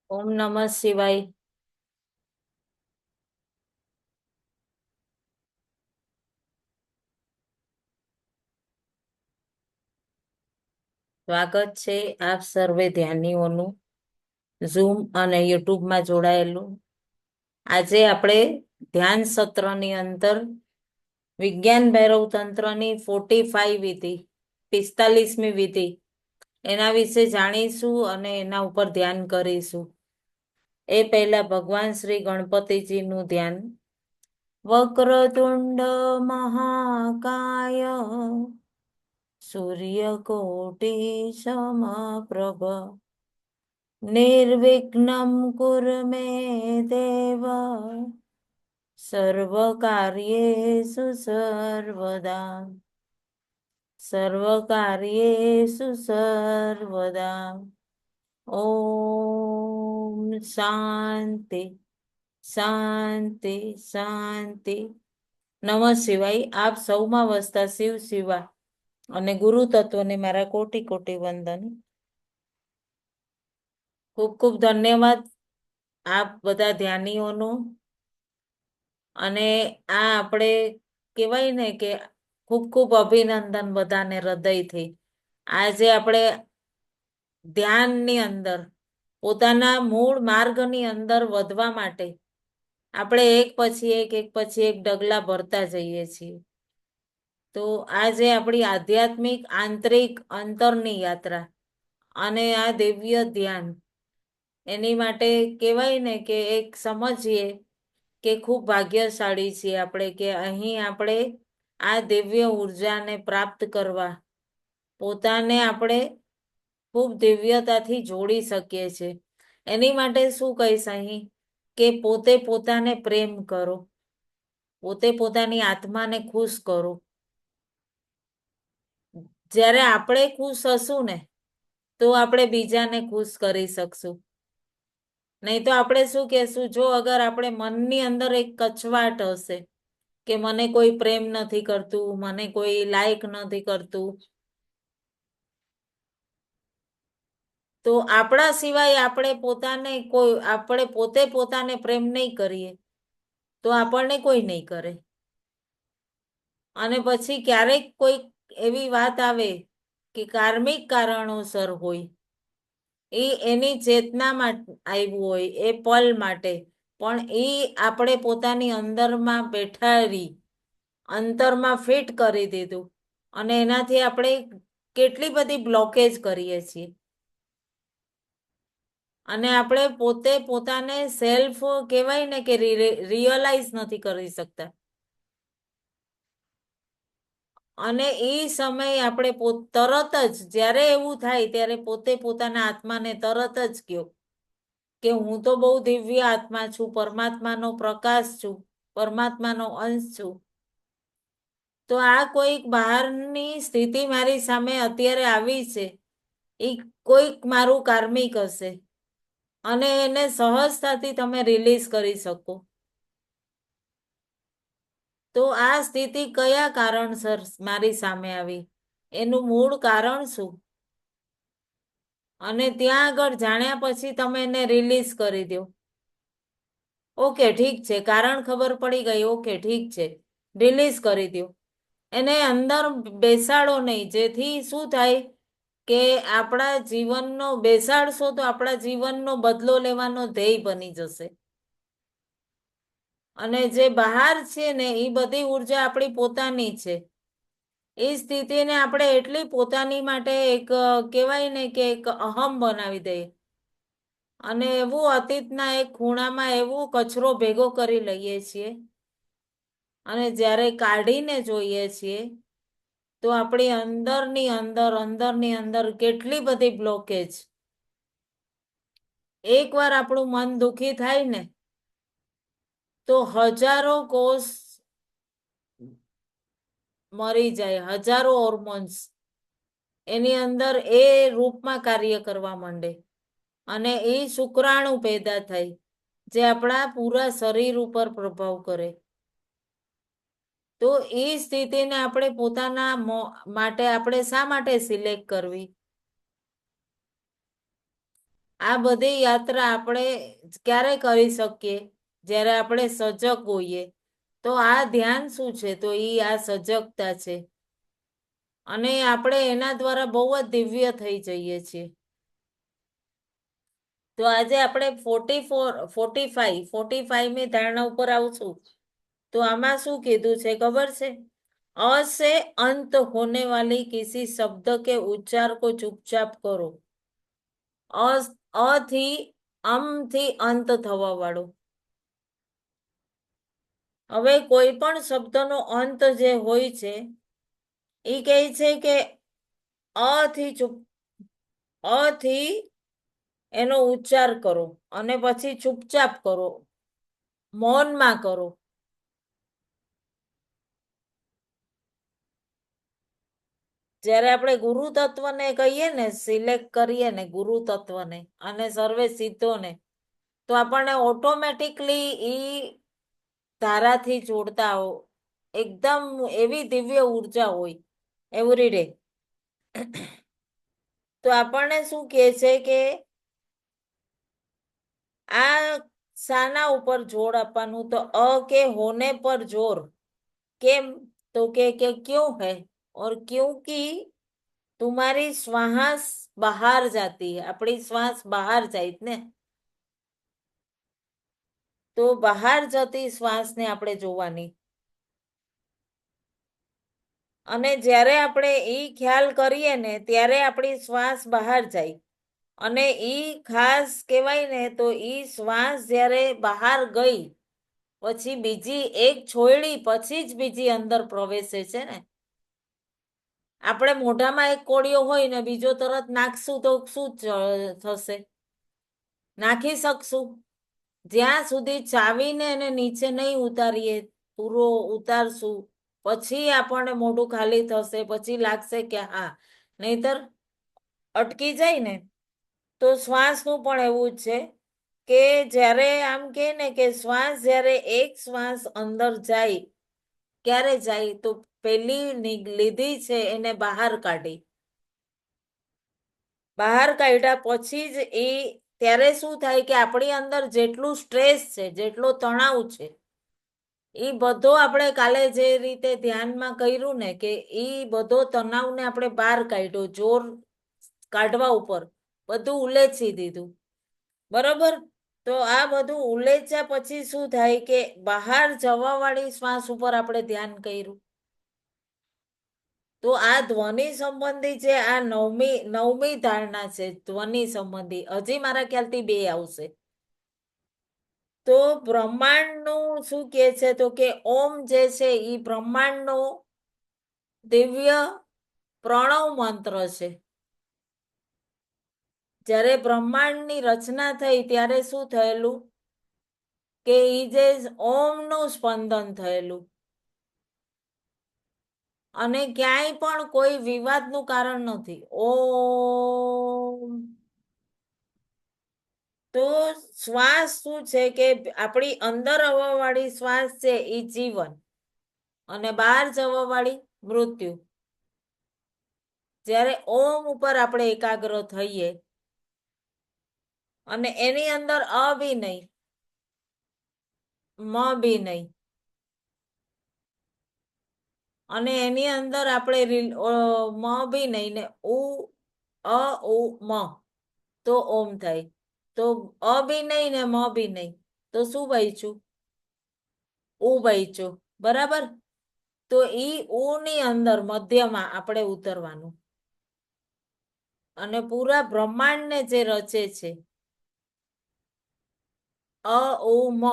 ઓમ નમઃ શિવાય. સ્વાગત છે આપ સર્વે ધ્યાનીઓનું ઝૂમ અને યુટ્યુબમાં જોડાયેલું. આજે આપણે ધ્યાન સત્રની અંદર વિજ્ઞાન ભૈરવ તંત્રની 45 વિધિ 45મી વિધિ એના વિશે જાણીશું અને એના ઉપર ધ્યાન કરીશું. એ પહેલા ભગવાન શ્રી ગણપતિજીનું ધ્યાન. વક્રતુંડ મહાકાય સૂર્યકોટી સમપ્રભ નિર્વિઘ્नं કુરુ મે દેવ સર્વકાર્યેષુ સર્વદા સર્વકાર્યેષુ સર્વદા. ઓમ શાંતિ શાંતિ શાંતિ. નમઃ શિવાય. આપ સૌમાં વસતા શિવ શિવા અને ગુરુ તત્વને મારા કોટી કોટી વંદન. ખૂબ ખૂબ ધન્યવાદ આપ બધા ધ્યાનીઓનો. અને આ આપણે કહેવાય ને કે ખૂબ ખૂબ અભિનંદન બધાને હૃદયથી. આજે આપણે ધ્યાનની અંદર પોતાના મૂળ માર્ગની અંદર વધવા માટે આપણે એક પછી એક ડગલા ભરતા જઈએ છીએ. તો આજે આપણી આધ્યાત્મિક આંતરિક અંતરની યાત્રા અને આ દિવ્ય ધ્યાન એની માટે કહેવાય ને કે એક સમજીએ કે ખૂબ ભાગ્યશાળી છીએ આપણે કે અહીં આપણે આ દિવ્ય ઉર્જાને પ્રાપ્ત કરવા પોતાને આપણે ખૂબ દિવ્યતાથી જોડી શકીએ છીએ. એની માટે શું કહીશ અહીં કે પોતે પોતાને પ્રેમ કરો, પોતે પોતાની આત્માને ખુશ કરો. જ્યારે આપણે ખુશ હશું ને તો આપણે બીજાને ખુશ કરી શકશું. નહીં તો આપણે શું કહેશું, જો અગર આપણે મનની અંદર એક કચવાટ હશે કે મને કોઈ પ્રેમ નથી કરતું, મને કોઈ લાયક નથી કરતું, તો આપણા સિવાય આપણે પોતે પોતાને પ્રેમ નહીં કરીએ તો આપણને કોઈ નહીં કરે. અને પછી ક્યારેક કોઈ એવી વાત આવે કે કાર્મિક કારણોસર હોય, એની ચેતનામાં આવ્યું હોય એ પલ માટે, પણ એ આપણે પોતાની અંદરમાં બેઠાડી અંતરમાં ફિટ કરી દીધું અને એનાથી આપણે કેટલી બધી બ્લોકેજ કરીએ છીએ. અને આપણે પોતે પોતાને સેલ્ફ કહેવાય ને કે રિયલાઇઝ નથી કરી શકતા. અને એ સમયે આપણે તરત જ જ્યારે એવું થાય ત્યારે પોતે પોતાના આત્માને તરત જ કહો કે હું તો બહુ દિવ્ય આત્મા છું, પરમાત્માનો પ્રકાશ છું, પરમાત્માનો અંશ છું. તો આ કોઈક બહારની સ્થિતિ મારી સામે અત્યારે આવી છે, એ કોઈક મારું કાર્મિક હશે અને એને સહજતાથી તમે રિલીઝ કરી શકો. તો આ સ્થિતિ કયા કારણસર મારી સામે આવી, એનું મૂળ કારણ શું, અને ત્યાં આગળ જાણ્યા પછી તમે એને રિલીઝ કરી દો. ઓકે ઠીક છે, કારણ ખબર પડી ગઈ, ઓકે ઠીક છે, રિલીઝ કરી દો. એને અંદર બેસાડો નહીં, જેથી શું થાય કે આપણા જીવનનો બેસાડશો તો આપણા જીવનનો બદલો લેવાનો ધ્યેય બની જશે. અને જે બહાર છે ને એ બધી ઉર્જા આપણી પોતાની છે. એ સ્થિતિને આપણે એટલી પોતાની માટે એક કહેવાય ને કે એક અહમ બનાવી દઈએ અને એવું અતીતના એક ખૂણામાં એવું કચરો ભેગો કરી લઈએ છીએ અને જ્યારે કાઢીને જોઈએ છીએ તો આપણી અંદરની અંદર કેટલી બધી બ્લોકેજ. એકવાર આપણું મન દુખી થાય ને તો હજારો કોષ મરી જાય, હજારો હોર્મોન્સ એની અંદર એ રૂપમાં કાર્ય કરવા માંડે અને એ શુક્રાણુ પેદા થાય જે આપણા પૂરા શરીર ઉપર પ્રભાવ કરે. તો એ સ્થિતિને આપણે પોતાના માટે આપણે શા માટે સિલેક્ટ કરવી? આ બધી યાત્રા આપણે ક્યારે કરી શકીએ? જ્યારે આપણે સજગ હોઈએ. તો આ ધ્યાન શું છે? તો આ સજગતા છે. અને આપણે એના દ્વારા બહુ જ દિવ્ય થઈ જઈએ છીએ. તો આજે આપણે 45મી ધારણા ઉપર આવશું. તો આમાં શું કીધું છે ખબર છે? અ से अंत होने वाली किसी शब्द के उच्चार को चुपचाप करो. અ થી અમ થી અંત થવા વાળું. હવે કોઈ પણ શબ્દનો અંત જે હોય છે એ કહે છે કે અ થી ચૂપ, અ થી એનો ઉચ્ચાર કરો અને પછી ચૂપચાપ કરો, મૌનમાં કરો. જ્યારે આપણે ગુરુ તત્વને કહીએ ને, સિલેક્ટ કરીએ ને ગુરુ તત્વને અને સર્વે સિદ્ધોને, તો આપણને ઓટોમેટિકલી ઈ ધારાથી જોડતા હો, એકદમ એવી દિવ્ય ઉર્જા હોય એવરીડે. તો આપણને શું કહે છે કે આ શાના ઉપર જોર આપવાનું? તો અ કે હોને પર જોર. કેમ? તો કે ક્यों है और क्योंकि तुम्हारी શ્વાસ બહાર જાતી હૈ. આપણી શ્વાસ બહાર જાય ને, તો બહાર જતી શ્વાસને આપણે જોવાની. અને જ્યારે આપણે ખ્યાલ કરીએ ને ત્યારે આપણી શ્વાસ બહાર જાય. અને ખાસ કહેવાય ને, તો શ્વાસ જ્યારે બહાર ગઈ પછી બીજી એક છોડી પછી જ બીજી અંદર પ્રવેશે છે ને. આપણે મોઢામાં એક કોળિયો હોય ને બીજો તરત નાખશું તો શું થશે? નાખી શકશું? જ્યાં સુધી ચાવીને એને નીચે નહીં ઉતારીએ, પૂરો ઉતારશું પછી આપણને મોઢું ખાલી થશે, પછી લાગશે કે હા. નહીતર અટકી જાય ને. તો શ્વાસનું પણ એવું જ છે કે જ્યારે આમ કે ને કે શ્વાસ જ્યારે એક શ્વાસ અંદર જાય, ક્યારે જાય? તો પેલી લીધી છે એને બહાર કાઢી. બહાર કાઢ્યા પછી જ ત્યારે શું થાય કે આપણી અંદર જેટલું સ્ટ્રેસ છે, જેટલો તણાવ છે, એ બધો આપણે કાલે જે રીતે ધ્યાનમાં કર્યું ને કે બધો તણાવને આપણે બહાર કાઢ્યો, જોર કાઢવા ઉપર બધું ઉલેચી દીધું. બરોબર? તો આ બધું ઉલેચ્યા પછી શું થાય કે બહાર જવા વાળી શ્વાસ ઉપર આપણે ધ્યાન કર્યું. તો આ ધ્વનિ સંબંધી છે. આ નવમી ધારણા છે ધ્વનિ સંબંધી. હજી મારા ખ્યાલથી 2 આવશે. તો બ્રહ્માંડનું શું કે છે? તો કે ઓમ જે છે એ બ્રહ્માંડનો દિવ્ય પ્રણવ મંત્ર છે. જ્યારે બ્રહ્માંડની રચના થઈ ત્યારે શું થયેલું કે જે ઓમનું સ્પંદન થયેલું. અને ક્યાંય પણ કોઈ વિવાદનું કારણ નથી. ઓમ. તો શ્વાસ શું છે કે આપણી અંદર આવવા વાળી શ્વાસ છે એ જીવન, અને બહાર જવા વાળી મૃત્યુ. જ્યારે ઓમ ઉપર આપણે એકાગ્ર થઈએ અને એની અંદર અ બી નહીં, મ બી નહીં, અને એની અંદર આપણે મ બી નહીં ને અ ઉ મ, તો ઓમ થાય. તો અ બી નહીં ને મ બી નહીં, તો શું બચ્યું? ઉ બચ્યું. બરાબર? તો ઉ ની અંદર મધ્યમાં આપણે ઉતરવાનું. અને પૂરા બ્રહ્માંડને જે રચે છે અ ઉ મ,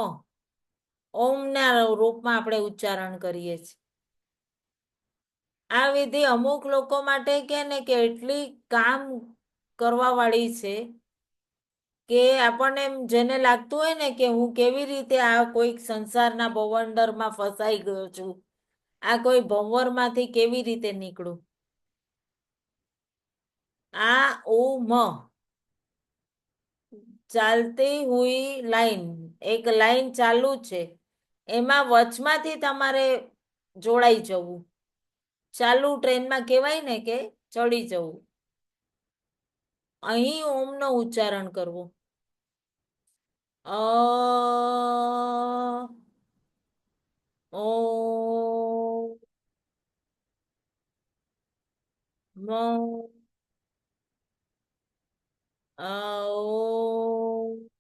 ઓમના રૂપમાં આપણે ઉચ્ચારણ કરીએ છીએ. આ વિધિ અમુક લોકો માટે કે ને કે એટલી કામ કરવા વાળી છે કે આપણને જેને લાગતું હોય ને કે હું કેવી રીતે આ કોઈક સંસારના ભવંડરમાં ફસાઈ ગયો છું, આ કોઈ ભંવરમાંથી કેવી રીતે નીકળું. આ ઉ મ ચાલતી હુઈ લાઈન, એક લાઈન ચાલુ છે, એમાં વચમાંથી તમારે જોડાઈ જવું. ચાલુ ટ્રેનમાં કહેવાય ને કે ચડી જવું. અહીં ઓમનો ઉચ્ચારણ કરવો. અ ઓ મ ઓ.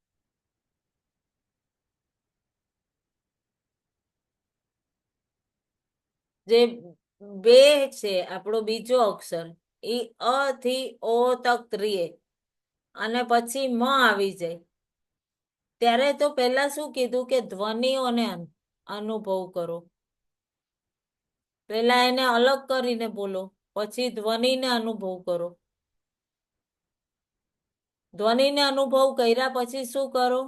જે બે છે આપણો બીજો અક્ષર એ અ થી ઓ તક રીએ અને પછી મ આવી જાય ત્યારે તો પેલા શું કીધું કે ધ્વનિઓને અનુભવ કરો. પેલા એને અલગ કરીને બોલો, પછી ધ્વનિને અનુભવ કરો. ધ્વનિને અનુભવ કર્યા પછી શું કરો?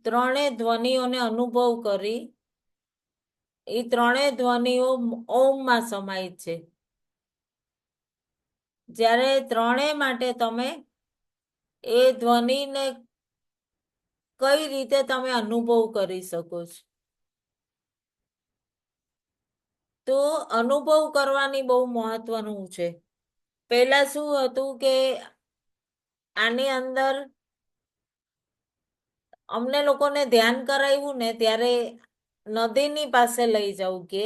ત્રણે ધ્વનિઓને અનુભવ કરી એ ત્રણેય ધ્વનિઓ ઓમમાં સમાય છે. જ્યારે ત્રણેય માટે તમે એ ધ્વનિને કઈ રીતે તમે અનુભવ કરી શકો છો? તો અનુભવ કરવાની બહુ મહત્વનું છે. પેલા શું હતું કે આની અંદર અમને લોકોને ધ્યાન કરાવ્યું ને ત્યારે નદીની પાસે લઈ જવું કે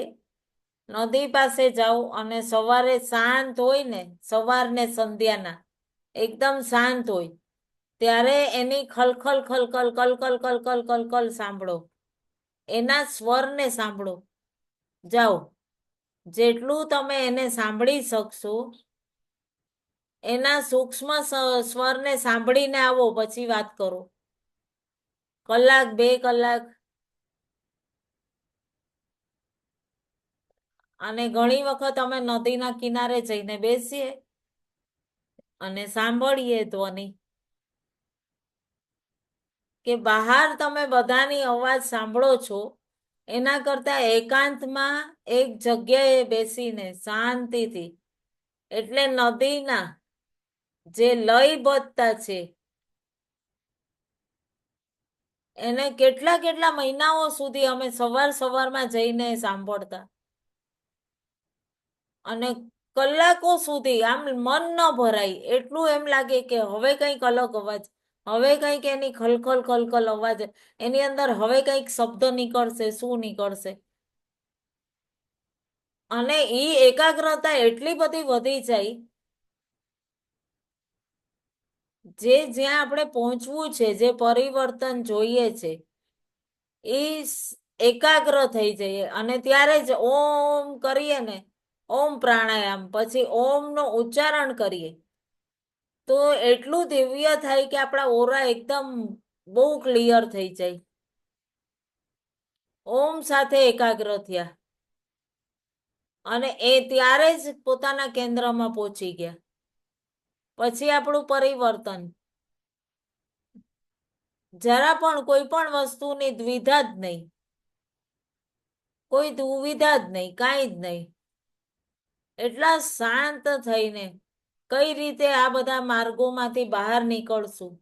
નદી પાસે જાઓ અને સવારે શાંત હોય ને સવાર ને સંધ્યાના એકદમ શાંત હોય ત્યારે એની ખલખલ ખલખલ કલકલ કલકલ કલકલ સાંભળો. એના સ્વરને સાંભળો. જાઓ જેટલું તમે એને સાંભળી શકશો એના સૂક્ષ્મ સ્વરને સાંભળીને આવો પછી વાત કરો. કલાક 2 કલાક અને ઘણી વખત અમે નદીના કિનારે જઈને બેસીએ અને સાંભળીએ ધ્વનિ કે બહાર તમે બધાની અવાજ સાંભળો છો એના કરતા એકાંતમાં એક જગ્યાએ બેસીને શાંતિથી એટલે નદીના જે લયબદ્ધતા છે એને કેટલા કેટલા મહિનાઓ સુધી અમે સવારમાં જઈને સાંભળતા અને કલાકો સુધી આમ મન ન ભરાય એટલું એમ લાગે કે હવે કંઈક અલગ અવાજ હવે કંઈક એની ખલખલ ખલખલ અવાજ એની અંદર હવે કંઈક શબ્દ નીકળશે શું નીકળશે અને ઈ એકાગ્રતા એટલી બધી વધી જાય જે જ્યાં આપણે પહોંચવું છે જે પરિવર્તન જોઈએ છે એ એકાગ્ર થઈ જઈએ અને ત્યારે જ ઓમ કરીએ ને ઓમ પ્રાણાયામ પછી ઓમ નો ઉચ્ચારણ કરીએ તો એટલું દિવ્ય થાય કે આપણા ઓરા એકદમ બહુ ક્લિયર થઈ જાય. ઓમ સાથે એકાગ્ર થયા અને એ ત્યારે જ પોતાના કેન્દ્રમાં પહોંચી ગયા. પછી આપણું પરિવર્તન જરા પણ કોઈ પણ વસ્તુની દ્વિધા જ નહીં. કોઈ દુવિધા જ નહીં કાંઈ જ નહીં. એટલા શાંત થઈને કઈ રીતે આ બધા માર્ગોમાંથી બહાર નીકળશું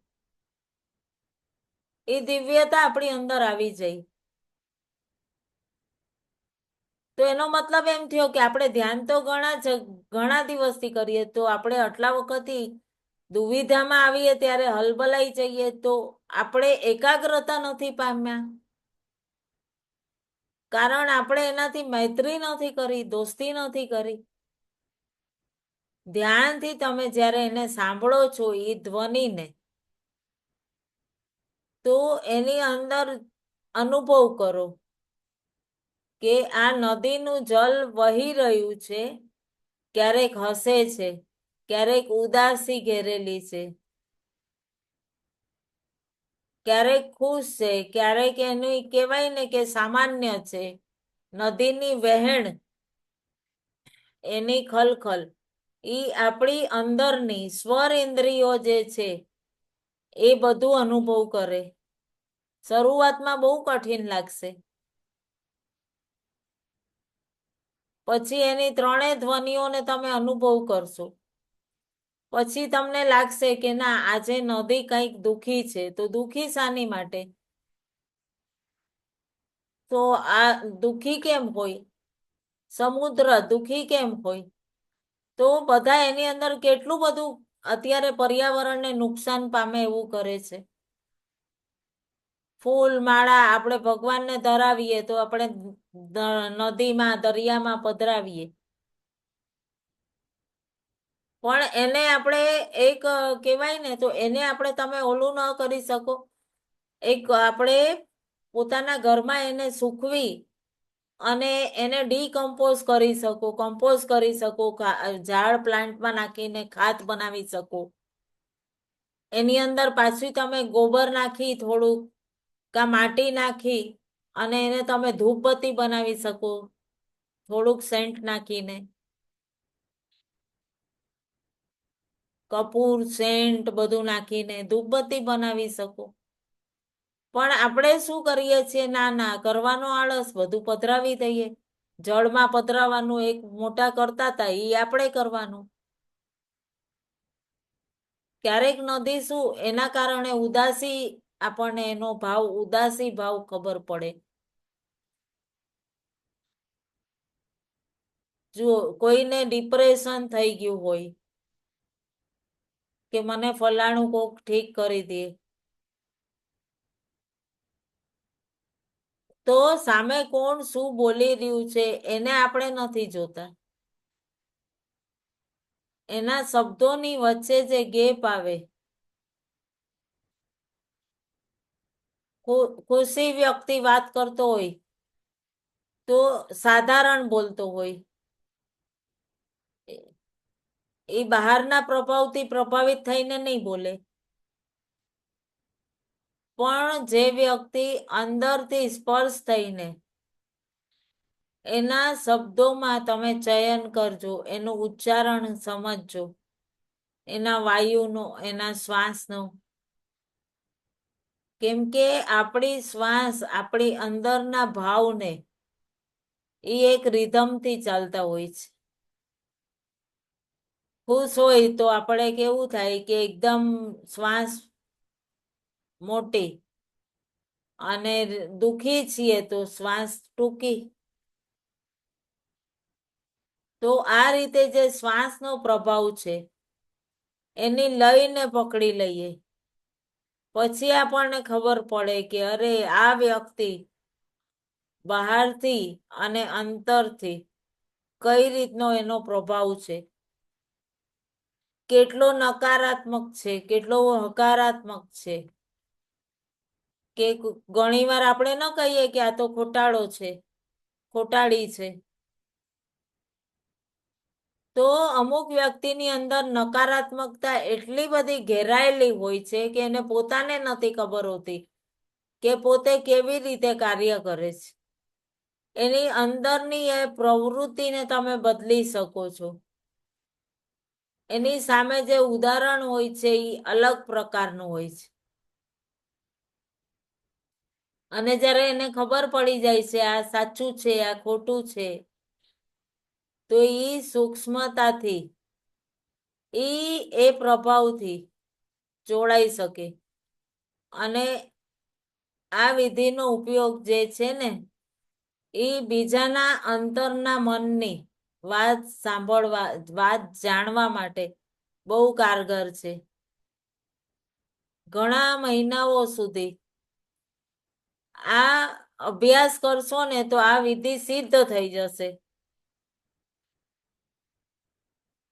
એ દિવ્યતા આપણી અંદર આવી જાય. તો એનો મતલબ એમ થયો કે આપણે ધ્યાન તો ઘણા દિવસથી કરીએ તો આપણે આટલા વખતથી દુવિધામાં આવીએ ત્યારે હલબલાઈ જઈએ તો આપણે એકાગ્રતા નથી પામ્યા કારણ આપણે એનાથી મૈત્રી નથી કરી દોસ્તી નથી કરી. ધ્યાનથી તમે જ્યારે એને સાંભળો છો એ ધ્વનિને તો એની અંદર અનુભવ કરો કે આ નદીનું જલ વહી રહ્યું છે ક્યારેક હસે છે ક્યારેક ઉદાસી ઘેરેલી છે ક્યારેક ખુશ છે ક્યારેક એનું કહેવાય ને કે સામાન્ય છે નદીની વહેણ એની ખલખલ ઈ આપણી અંદરની સ્વર ઇન્દ્રિયો જે છે એ બધું અનુભવ કરે. શરૂઆતમાં બહુ કઠિન લાગશે પછી એની ત્રણેય ધ્વનિઓને તમે અનુભવ કરશો પછી તમને લાગશે કે ના આજે નદી કંઈક દુખી છે તો દુખી શાની માટે તો આ દુખી કેમ હોય સમુદ્ર દુખી કેમ હોય તો બધા એની અંદર કેટલું બધું અત્યારે પર્યાવરણને નુકસાન પામે એવું કરે છે. ફૂલ માળા આપણે ભગવાનને ધરાવીએ તો આપણે નદીમાં દરિયામાં પધરાવીએ, પણ એને આપણે એક કહેવાય ને તો એને આપણે તમે ઓલું ન કરી શકો. એક આપણે પોતાના ઘરમાં એને સૂકવી અને એને ડીકમ્પોઝ કરી શકો, કમ્પોઝ કરી શકો, ઝાડ પ્લાન્ટમાં નાખીને ખાત બનાવી શકો. એની અંદર પાછું તમે ગોબર નાખી થોડુંક કા માટી નાખી અને એને તમે ધૂપબત્તી બનાવી શકો થોડુંક સેન્ટ નાખીને. કપૂર સેન્ટ બધું નાખીને ધૂપબત્તી બનાવી શકો. પણ આપણે શું કરીએ છીએ, ના ના કરવાનો આળસ, બધું પધરાવી દઈએ. જળમાં પધરાવાનું એક મોટા કરતા હતા એ આપણે કરવાનું. ક્યારેક નદી શું એના કારણે ઉદાસી, આપણને એનો ભાવ ઉદાસી ભાવ ખબર પડે. જો કોઈને ડિપ્રેશન થઈ ગયું હોય કે મને ફલાણું કોક ઠીક કરી દે, તો સામે કોણ શું બોલી રહ્યું છે એને આપણે નથી જોતા. એના શબ્દોની વચ્ચે જે ગેપ આવે, ખુશી વ્યક્તિ વાત કરતો હોય તો સાધારણ બોલતો હોય, એ બહારના પ્રભાવથી પ્રભાવિત થઈને નહીં બોલે. પણ જે વ્યક્તિ અંદરથી સ્પર્શ થઈને એના શબ્દોમાં તમે ચયન કરજો, એનું ઉચ્ચારણ સમજજો, એના વાયુનો, એના શ્વાસનો. કેમ કે આપણી શ્વાસ આપણી અંદરના ભાવને એ એક રિધમથી ચાલતા હોય છે. ખુશ હોય તો આપણે કેવું થાય કે એકદમ શ્વાસ મોટી, અને દુખી છીએ તો શ્વાસ ટૂંકી. તો આ રીતે જે શ્વાસનો પ્રભાવ છે એની લયને પકડી લઈએ, પછી આપણને ખબર પડે કે અરે આ વ્યક્તિ બહારથી અને અંતરથી કઈ રીતનો એનો પ્રભાવ છે, કેટલો નકારાત્મક છે, કેટલો હકારાત્મક છે. કે ઘણી વાર આપણે ન કહીએ કે આ તો ખોટાળો છે, ખોટાડી છે. તો અમુક વ્યક્તિની અંદર નકારાત્મકતા એટલી બધી ઘેરાયેલી હોય છે કે એને પોતાને નથી ખબર હોતી કે પોતે કેવી રીતે કાર્ય કરે છે. એની અંદરની એ પ્રવૃત્તિને તમે બદલી શકો છો. એની સામે જે ઉદાહરણ હોય છે એ અલગ પ્રકારનું હોય છે. અને જ્યારે એને ખબર પડી જાય છે આ સાચું છે, આ ખોટું છે, તો એ સૂક્ષ્મતાથી એ પ્રભાવથી જોડાઈ શકે. અને આ વિધિનો ઉપયોગ જે છે ને એ બીજાના અંતરના મનની વાત સાંભળવા, વાત જાણવા માટે બહુ કારગર છે. ઘણા મહિનાઓ સુધી આ અભ્યાસ કરશો ને તો આ વિધિ સિદ્ધ થઈ જશે.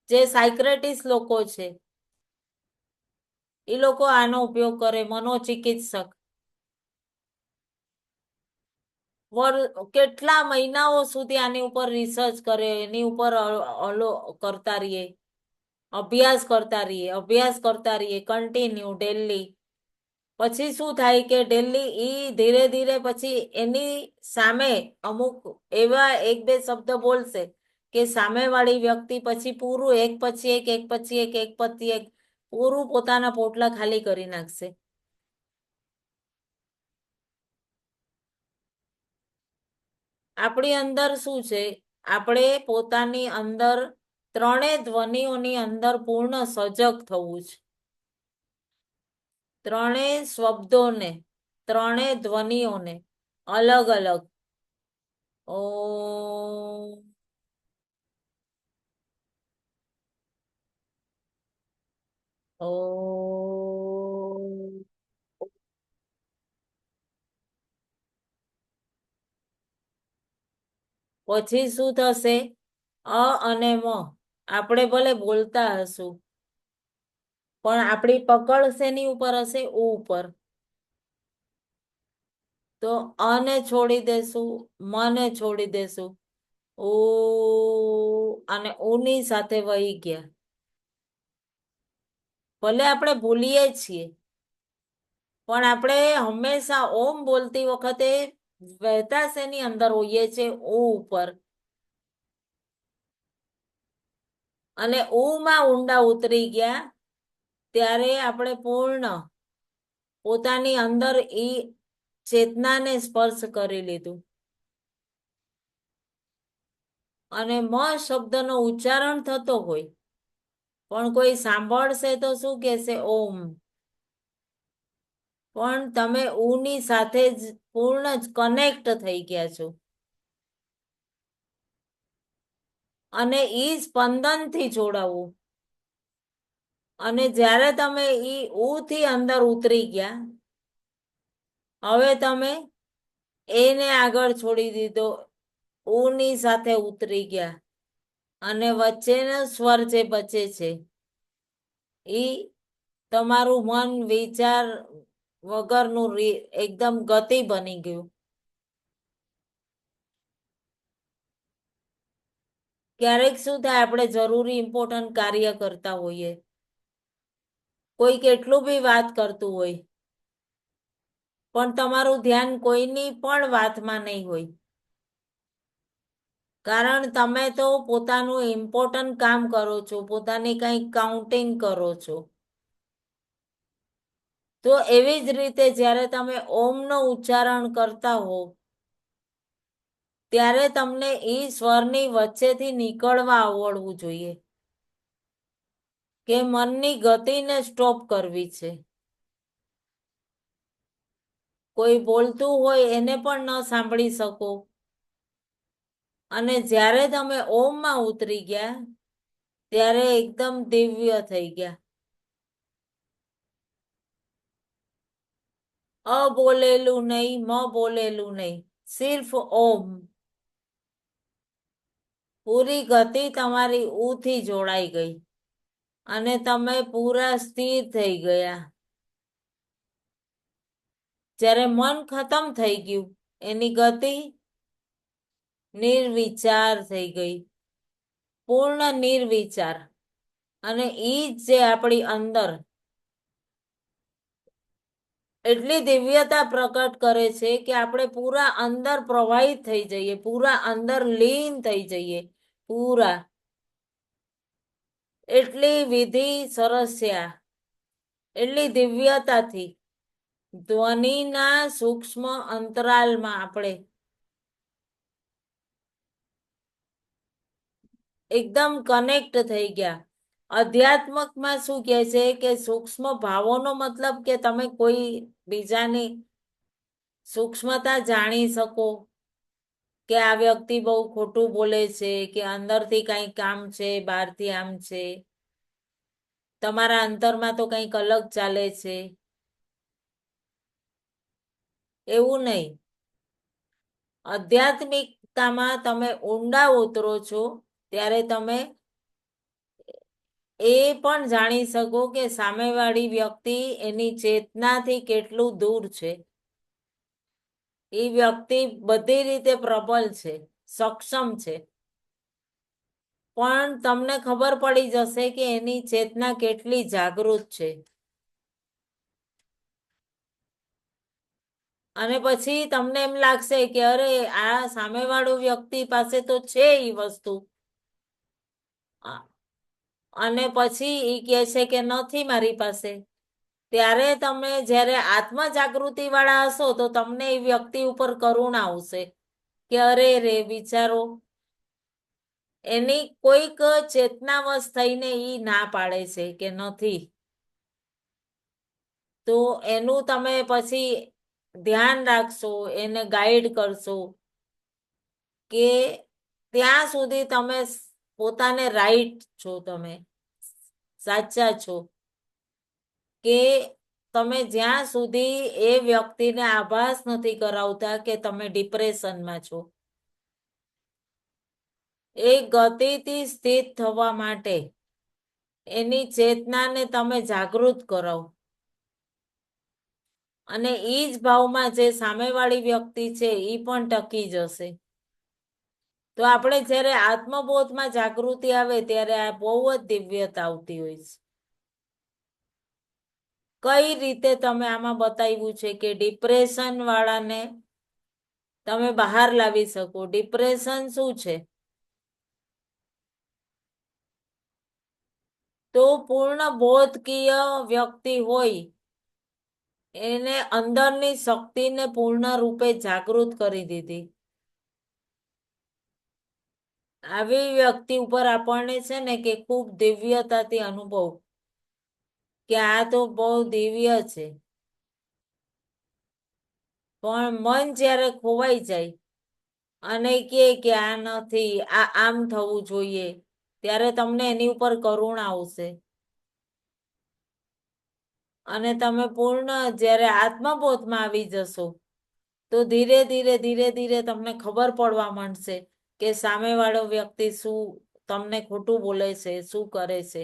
જે સાયક્રેટિસ્ટ લોકો છે એ લોકો આનો ઉપયોગ કરે, મનોચિકિત્સક કેટલા મહિનાઓ સુધી આની ઉપર રિસર્ચ કરે, એની ઉપર કરતા રહીએ, અભ્યાસ કરતા રહીએ કન્ટિન્યુ ડેલી. પછી શું થાય કે ડેલી ધીરે ધીરે પછી એની સામે અમુક એવા એક બે શબ્દ બોલશે કે સામેવાળી વ્યક્તિ પછી પૂરું એક પછી એક પછી એક પછી એક પૂરું પોતાના પોટલા ખાલી કરી નાખશે. આપણી અંદર શું છે, આપણે પોતાની અંદર ત્રણેય ધ્વનિઓની અંદર પૂર્ણ સજગ થવું છે. ત્રણેય શબ્દોને, ત્રણેય ધ્વનિઓને અલગ અલગ ઓ ઓ પછી શું થશે? અ અને મ આપણે ભલે બોલતા હશું પણ આપણી પકડ શેની ઉપર હશે? ઉ ઉપર. તો અને છોડી દેશું, મને છોડી દેશું. ઓ અને ઉની સાથે વહી ગયા. ભલે આપણે ભૂલીએ છીએ પણ આપણે હંમેશા ઓમ બોલતી વખતે વહેતા શેની અંદર હોઈએ છે? ઓ ઉપર. અને ઉ માં ઊંડા ઉતરી ગયા ત્યારે આપણે પૂર્ણ પોતાની અંદર ઈ ચેતનાને સ્પર્શ કરી લીધું. અને મ શબ્દનો ઉચ્ચારણ થતો હોય પણ કોઈ સાંભળશે તો શું કહેશે? ઓમ. પણ તમે ઉની સાથે જ પૂર્ણ જ કનેક્ટ થઈ ગયા છો અને ઈ સ્પંદનથી જોડાવું. અને જ્યારે તમે ઈ ઉ થી અંદર ઉતરી ગયા હવે તમે એને આગળ છોડી દીધો, ઉ ની સાથે ઉતરી ગયા અને વચ્ચેનો સ્વર જે બચે છે ઈ તમારું મન વિચાર વગરનું એકદમ ગતિ બની ગયું. ક્યારેક શું થાય, આપણે જરૂરી ઇમ્પોર્ટન્ટ કાર્ય કરતા હોઈએ, કોઈ કેટલું બી વાત કરતું હોય પણ તમારું ધ્યાન કોઈની પણ વાતમાં નહીં હોય, કારણ તમે તો પોતાનું ઇમ્પોર્ટન્ટ કામ કરો છો, પોતાની કંઈક કાઉન્ટિંગ કરો છો. તો એવી જ રીતે જ્યારે તમે ઓમનો ઉચ્ચારણ કરતા હો ત્યારે તમને ઈ સ્વરની વચ્ચેથી નીકળવા આવડવું જોઈએ કે મનની ગતિને સ્ટોપ કરવી છે. કોઈ બોલતું હોય એને પણ ન સાંભળી શકો. અને જ્યારે તમે ઓમમાં ઉતરી ગયા ત્યારે એકદમ દિવ્ય થઈ ગયા. અ બોલેલું નહીં, મ બોલેલું નહીં, સિર્ફ ઓમ. પૂરી ગતિ તમારી ઉ થી જોડાઈ ગઈ અને તમે પૂરા સ્થિર થઈ ગયા. જ્યારે મન ખતમ થઈ ગયું એની ગતિ નિર્વિચાર થઈ ગઈ, પૂર્ણ નિર્વિચાર. અને ઈ જ જે આપણી અંદર એટલી દિવ્યતા પ્રકટ કરે છે કે આપણે પૂરા અંદર પ્રવાહિત થઈ જઈએ, પૂરા અંદર લીન થઈ જઈએ, પૂરા. એટલી વિધિ સરસ્યા, એટલી દિવ્યતાથી ધ્વનિના સૂક્ષ્મ અંતરાલમાં આપણે એકદમ કનેક્ટ થઈ ગયા. અધ્યાત્મકમાં શું કહે છે કે સૂક્ષ્મ ભાવોનો મતલબ કે તમે કોઈ બીજાની સૂક્ષ્મતા જાણી શકો કે આ વ્યક્તિ બહુ ખોટું બોલે છે કે અંદરથી કંઈક કામ છે, બહારથી આમ છે, તમારા અંતરમાં તો કંઈક અલગ ચાલે છે, એવું નહીં. આધ્યાત્મિકતામાં તમે ઊંડા ઉતરો છો ત્યારે તમે એ પણ જાણી શકો કે સામેવાળી વ્યક્તિ એની ચેતનાથી કેટલું દૂર છે. એ વ્યક્તિ બધી રીતે પ્રબળ છે, સક્ષમ છે, પણ તમને ખબર પડી જશે કે એની ચેતના કેટલી જાગૃત છે. અને પછી તમને એમ લાગશે કે અરે આ સામેવાળો વ્યક્તિ પાસે તો છે એ વસ્તુ, અને પછી એ કહે છે કે નથી મારી પાસે. ત્યારે તમે જ્યારે આત્મ જાગૃતિ વાળા હશો તો તમને એ વ્યક્તિ ઉપર કરુણા આવશે કે અરે રે બિચારો, એની કોઈક ચેતનાવશ થઈને ઈ ના પાડે છે કે નથી, તો એનું તમે પછી ધ્યાન રાખશો, એને ગાઈડ કરશો કે ત્યાં સુધી તમે પોતાને રાઈટ છો, તમે સાચા છો. કે તમે જ્યાં સુધી એ વ્યક્તિને આભાસ નથી કરાવતા કે તમે ડિપ્રેશનમાં છો, એ ગતિથી સ્થિત થવા માટે એની ચેતનાને તમે જાગૃત કરાવો, અને ઈ જ ભાવમાં જે સામેવાળી વ્યક્તિ છે એ પણ ટકી જશે. તો આપણે જ્યારે આત્મબોધમાં જાગૃતિ આવે ત્યારે આ બહુ જ દિવ્યતા આવતી હોય છે. કઈ રીતે તમે આમાં બતાવ્યું છે કે ડિપ્રેશન વાળાને તમે બહાર લાવી શકો. ડિપ્રેશન શું છે? તો પૂર્ણ બોધકીય વ્યક્તિ હોય એને અંદરની શક્તિને પૂર્ણ રૂપે જાગૃત કરી દીધી. આવી વ્યક્તિ ઉપર આપણને છે ને કે ખૂબ દિવ્યતાથી અનુભવ કે આ તો બહુ દિવ્ય છે. પણ મન જ્યારે ખોવાઈ જાય અને કે આ નથી, આ આમ થવું જોઈએ, ત્યારે તમને એની ઉપર કરુણા આવશે. અને તમે પૂર્ણ જ્યારે આત્મબોધમાં આવી જશો તો ધીરે ધીરે ધીરે ધીરે તમને ખબર પડવા માંડશે કે સામેવાળો વ્યક્તિ શું તમને ખોટું બોલે છે, શું કરે છે.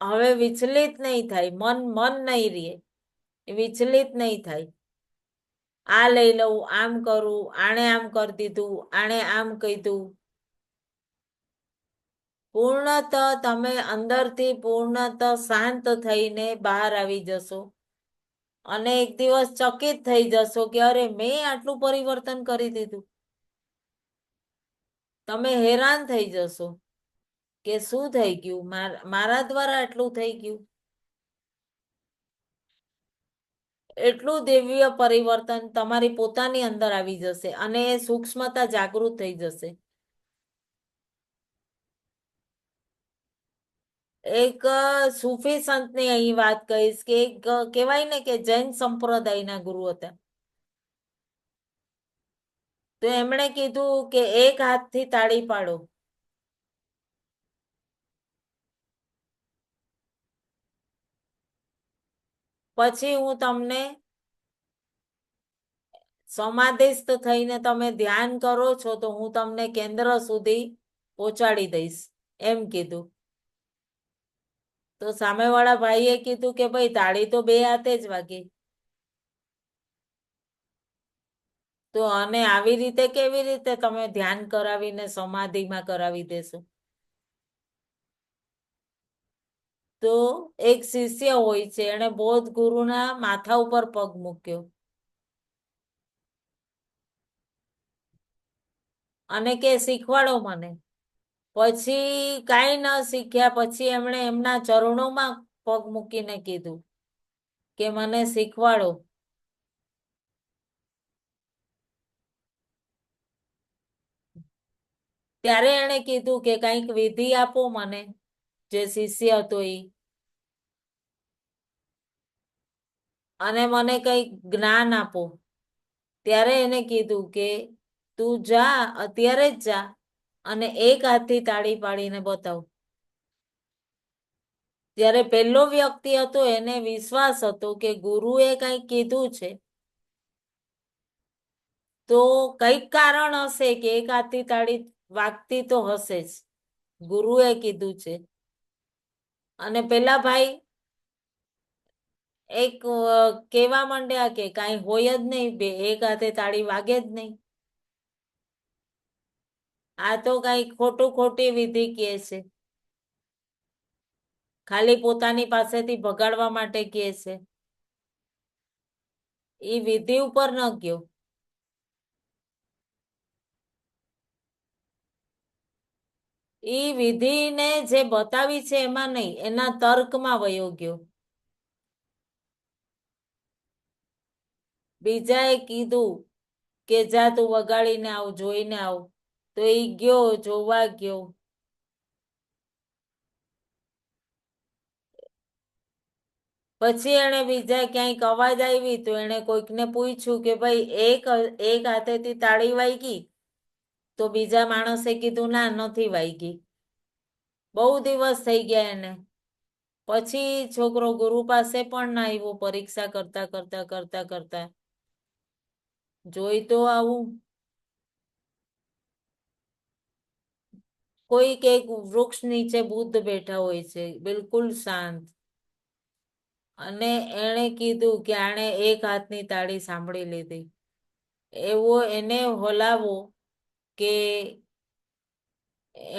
હવે વિચલિત નહીં થાય, મન મન નહીં રહે, વિચલિત નહીં થાય. આ લઈ લઉં, આમ કરું, આણે આમ કરી દીધું, આણે આમ કીધું. પૂર્ણત તમે અંદરથી પૂર્ણત શાંત થઈને બહાર આવી જશો અને એક દિવસ ચકિત થઈ જશો કે અરે મેં આટલું પરિવર્તન કરી દીધું. તમે હેરાન થઈ જશો કે શું થઈ ગયું, મારા દ્વારા આટલું થઈ ગયું. એટલું દિવ્ય પરિવર્તન તમારી પોતાની અંદર આવી જશે અને એ સૂક્ષ્મતા જાગૃત થઈ જશે. એક સૂફી સંતની અહીં વાત કહીશ કે એક કહેવાય ને કે જૈન સંપ્રદાયના ગુરુ હતા. તો એમણે કીધું કે એક હાથથી તાળી પાડો. પછી હું તમને સમાધિસ્થ થઈને તમે ધ્યાન કરો છો તો હું તમને કેન્દ્ર સુધી પહોંચાડી દઈશ, એમ કીધું. તો સામેવાળા ભાઈએ કીધું કે ભાઈ તાળી તો બે હાથે જ વાગી. તો અને આવી રીતે કેવી રીતે તમે ધ્યાન કરાવીને સમાધિમાં કરાવી દેશો? તો એક શિષ્ય હોય છે, એને બોધ ગુરુના માથા ઉપર પગ મૂક્યો અને કે શીખવાડો મને. પછી કાંઈ ન શીખ્યા પછી એમણે એમના ચરણોમાં પગ મૂકીને કીધું કે મને શીખવાડો. ત્યારે એણે કીધું કે કંઈક વિધિ આપો મને, જે શિષ્ય હતો એ, અને મને કંઈક જ્ઞાન આપો. ત્યારે એને કીધું કે તું જા, અત્યારે જ જા અને એક હાથથી તાળી પાડીને બતાવ. જ્યારે પહેલો વ્યક્તિ હતો એને વિશ્વાસ હતો કે ગુરુએ કંઈક કીધું છે તો કંઈક કારણ હશે કે એક હાથથી તાળી વાગતી તો હશે જ, ગુરુએ કીધું છે. અને પેલા ભાઈ એક કેવા માંડ્યા કે કાંઈ હોય જ નહીં, બે એક હાથે તાળી વાગે જ નહીં, આ તો કઈ ખોટું ખોટી વિધિ કહે છે, ખાલી પોતાની પાસેથી ભગાડવા માટે કહે છે. એ વિધિ ઉપર ન ગયો. એ વિધિને જે બતાવી છે એમાં નહીં, એના તર્કમાં વયો ગયો. બીજાએ કીધું કે જા તું વગાડીને આવ, જોઈને આવ. તો એ ગયો, જોવા ગયો. પછી એને બીજા ક્યાંક અવાજ આવી તો એને કોઈકને પૂછ્યું કે ભાઈ એક એક હાથેથી તાળી વાગી? તો બીજા માણસે કીધું ના, નથી વાગી, બહુ દિવસ થઈ ગયા એને. પછી છોકરો ગુરુ પાસે પણ ના આવ્યો, પરીક્ષા કરતા કરતા કરતા કરતા જોઈ તો આવું, કોઈક એક વૃક્ષ નીચે બુદ્ધ બેઠા હોય છે, બિલકુલ શાંત. અને એણે કીધું કે આણે એક હાથની તાળી સાંભળી લીધી. એવો એને હલાવો કે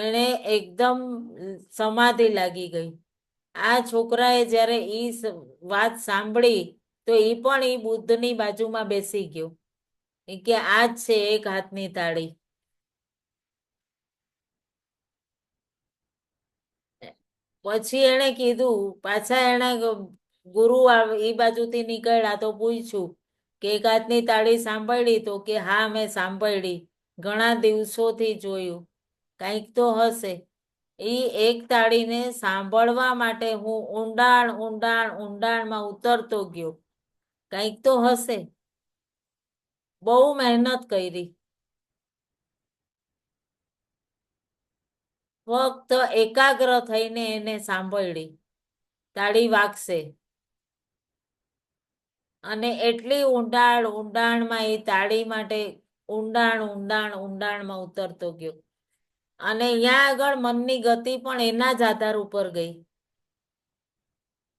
એણે એકદમ સમાધિ લાગી ગઈ. આ છોકરાએ જ્યારે વાત સાંભળી તો ઈ પણ ઈ બુદ્ધની બાજુમાં બેસી ગયો. કે આ જ છે એક હાથની તાળી. પછી એણે કીધું, પાછા એણે ગુરુ ઈ બાજુથી નીકળ્યા તો પૂછ્યું કે એક હાથની તાળી સાંભળી? તો કે હા, મેં સાંભળી, ઘણા દિવસોથી જોયું, કંઈક તો હશે. ઈ એક તાળીને સાંભળવા માટે હું ઊંડાણ ઊંડાણ ઊંડાણમાં ઉતરતો ગયો. કંઈક તો હશે. બહુ મહેનત કરી. ફક્ત એકાગ્ર થઈને એને સાંભળી, તાળી વાગશે. અને એટલી ઊંડાણ ઊંડાણમાં એ તાળી માટે ઊંડાણ ઊંડાણ ઊંડાણમાં ઉતરતો ગયો. અને અહીંયા આગળ મનની ગતિ પણ એના જ આધાર ઉપર ગઈ.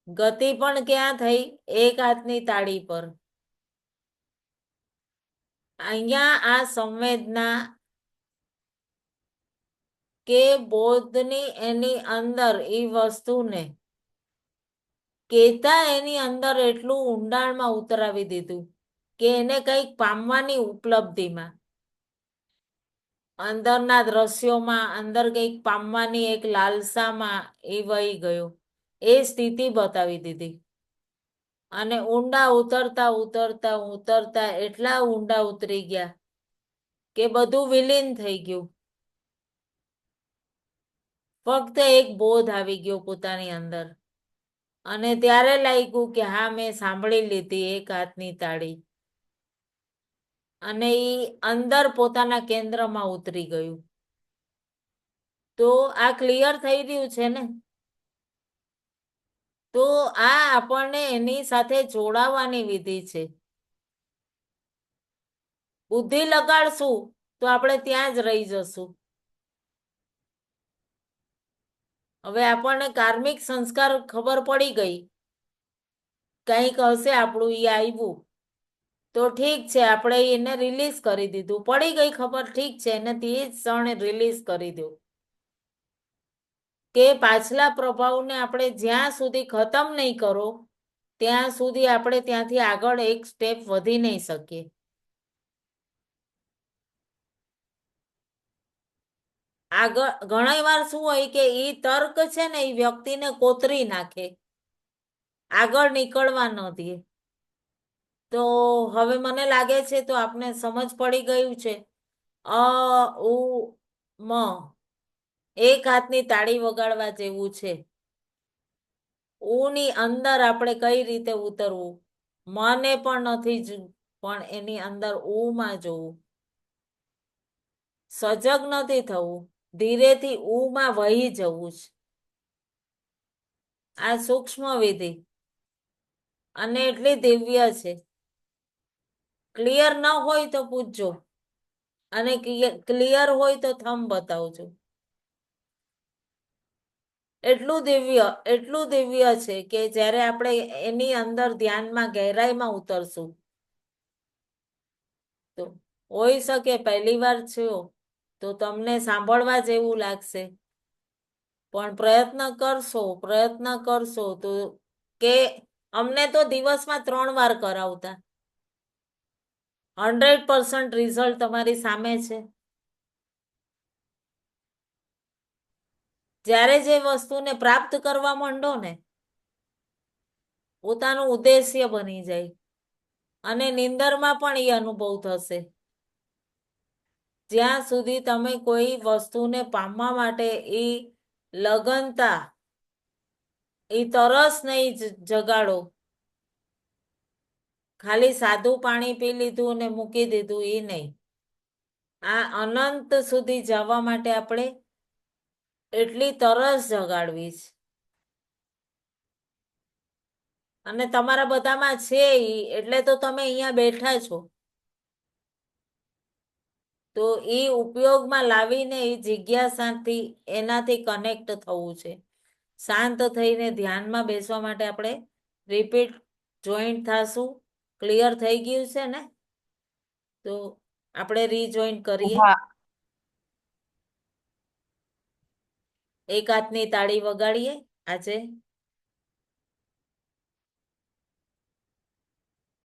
ગતિ પણ ક્યાં થઈ? એક હાથની તાળી પર. અહીંયા આ સંવેદના કે બોધની એની અંદર એ વસ્તુને કેતા એની અંદર એટલું ઊંડાણમાં ઉતરાવી દીધું કે એને કંઈક પામવાની ઉપલબ્ધિમાં, અંદરના દ્રશ્યોમાં, અંદર કંઈક પામવાની એક લાલસામાં એ વહી ગયો. એ સ્થિતિ બતાવી દીધી. અને ઊંડા ઉતરતા ઉતરતા ઉતરતા એટલા ઊંડા ઉતરી ગયા કે બધું વિલીન થઈ ગયું. ફક્ત એક બોધ આવી ગયો પોતાની અંદર. અને ત્યારે લાગ્યું કે હા, મેં સાંભળી લીધી એક હાથની તાળી. અને ઈ અંદર પોતાના કેન્દ્રમાં ઉતરી ગયું. તો આ ક્લિયર થઈ રહ્યું છે ને? તો આ આપણને એની સાથે જોડાવાની વિધિ છે. બુદ્ધિ લગાડશું તો આપણે ત્યાં જ રહી જશું. હવે આપણને કાર્મિક સંસ્કાર ખબર પડી ગઈ, કંઈક હશે આપણું ઈ આવ્યું તો ઠીક છે, આપણે એને રિલીઝ કરી દીધું. પડી ગઈ ખબર, ઠીક છે, એને તે જ ક્ષણે રિલીઝ કરી દો. કે પાછલા પ્રભાવને આપણે જ્યાં સુધી ખતમ નહીં કરો ત્યાં સુધી આપણે ત્યાંથી આગળ એક સ્ટેપ વધી નહીં શકીએ. આગળ ઘણી વાર શું હોય કે ઈ તર્ક છે ને એ વ્યક્તિને કોતરી નાખે, આગળ નીકળવા ન દે. તો હવે મને લાગે છે તો આપને સમજ પડી ગયું છે. અ ઉ મ એક હાથની તાળી વગાડવા જેવું છે. ઉની અંદર આપણે કઈ રીતે ઉતરવું, મને પણ નથી પણ એની અંદર ઉમાં જોવું. સજગ નથી થવું, ધીરેથી ઉમાં વહી જવું છે. આ સૂક્ષ્મ વિધિ અને એટલી દિવ્ય છે. ક્લિયર ન હોય તો પૂછજો, અને ક્લિયર હોય તો થંબ બતાવજો. એટલું દિવ્ય છે કે જ્યારે આપણે એની અંદર ધ્યાનમાં ગહેરાઈમાં ઉતરશું તો હોઈ શકે પહેલી વાર છો તો તમને સાંભળવા જેવું લાગશે, પણ પ્રયત્ન કરશો તો કે અમને તો દિવસમાં 3 વાર કરાવતા. 100% રિઝલ્ટ તમારી સામે છે. જ્યારે જે વસ્તુને પ્રાપ્ત કરવા માંડો ને, પોતાનું ઉદ્દેશ્ય બની જાય. અને નિંદરમાં પણ એ અનુભવ થશે. જ્યાં સુધી તમે કોઈ વસ્તુને પામવા માટે એ લગનતા, એ તરસ નહીં જગાડો, ખાલી સાદું પાણી પી લીધું ને મૂકી દીધું એ નહીં. આ અનંત સુધી જવા માટે આપણે એટલી તરસ જગાડવી છે. અને તમારા બધામાં છે ઈ, એટલે તો તમે અહીંયા બેઠા છો. તો એ ઉપયોગમાં લાવીને એ જિજ્ઞાસાથી એનાથી કનેક્ટ થવું છે. શાંત થઈને ધ્યાનમાં બેસવા માટે આપણે રિપીટ જોઈન્ટ થાશું. ક્લિયર થઈ ગયું છે ને? તો આપણે રીજોઈન કરીએ. હા. એક હાથની તાળી વગાડીએ આજે.